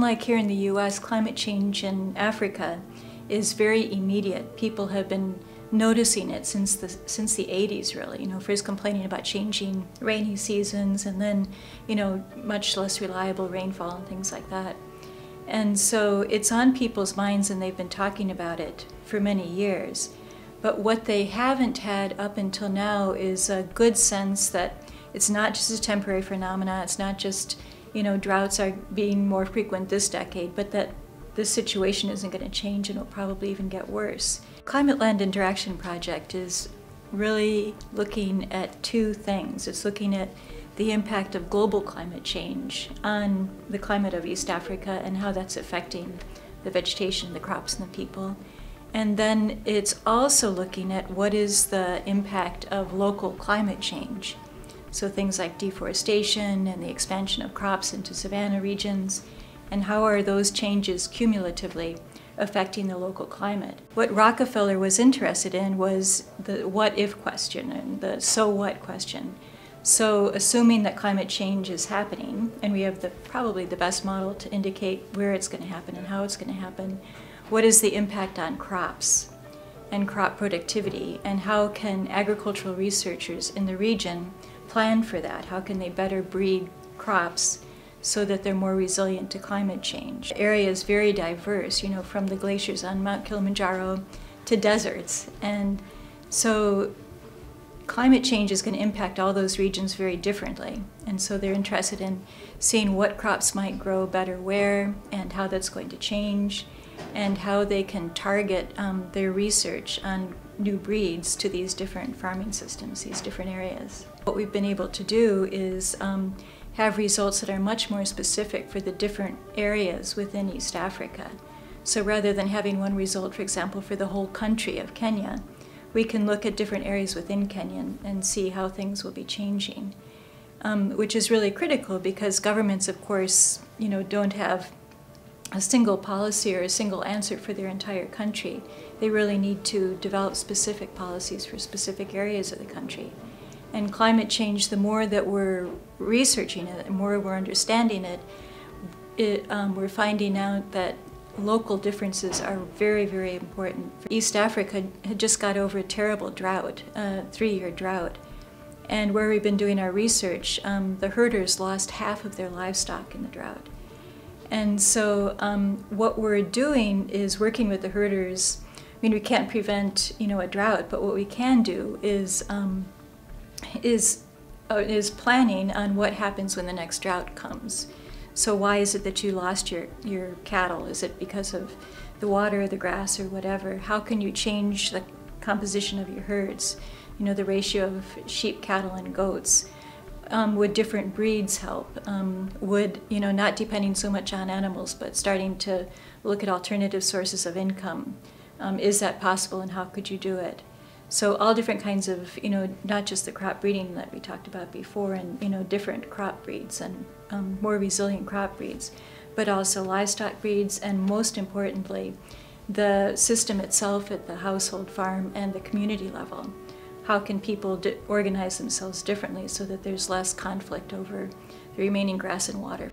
unlike here in the US, climate change in Africa is very immediate. People have been noticing it since the 80s, really. First complaining about changing rainy seasons, and then, much less reliable rainfall and things like that. And so it's on people's minds, and they've been talking about it for many years. But what they haven't had up until now is a good sense that it's not just a temporary phenomena. It's not just, droughts are being more frequent this decade, but that this situation isn't going to change and it'll probably even get worse. Climate Land Interaction Project is really looking at two things. It's looking at the impact of global climate change on the climate of East Africa and how that's affecting the vegetation, the crops, and the people. And then it's also looking at what is the impact of local climate change. So things like deforestation and the expansion of crops into savanna regions, and how are those changes cumulatively affecting the local climate. What Rockefeller was interested in was the what-if question and the so what question. So assuming that climate change is happening, and we have probably the best model to indicate where it's going to happen and how it's going to happen, what is the impact on crops and crop productivity, and how can agricultural researchers in the region plan for that? How can they better breed crops so that they're more resilient to climate change? The area is very diverse, from the glaciers on Mount Kilimanjaro to deserts. And so climate change is going to impact all those regions very differently. And so they're interested in seeing what crops might grow better where, and how that's going to change, and how they can target their research on new breeds to these different farming systems, these different areas. What we've been able to do is have results that are much more specific for the different areas within East Africa. So rather than having one result, for example, for the whole country of Kenya, we can look at different areas within Kenya and see how things will be changing, which is really critical because governments, of course, don't have a single policy or a single answer for their entire country. They really need to develop specific policies for specific areas of the country. And climate change, the more that we're researching it, the more we're understanding it, we're finding out that local differences are very, very important. East Africa had just got over a terrible drought, a 3-year drought. And where we've been doing our research, the herders lost half of their livestock in the drought. And so what we're doing is working with the herders. We can't prevent, a drought, but what we can do is planning on what happens when the next drought comes. So why is it that you lost your cattle? Is it because of the water, the grass, or whatever? How can you change the composition of your herds? The ratio of sheep, cattle, and goats. Would different breeds help? Would, not depending so much on animals, but starting to look at alternative sources of income. Is that possible, and how could you do it? So all different kinds of, not just the crop breeding that we talked about before, and, different crop breeds and more resilient crop breeds, but also livestock breeds, and most importantly, the system itself at the household, farm, and the community level. How can people organize themselves differently so that there's less conflict over the remaining grass and water?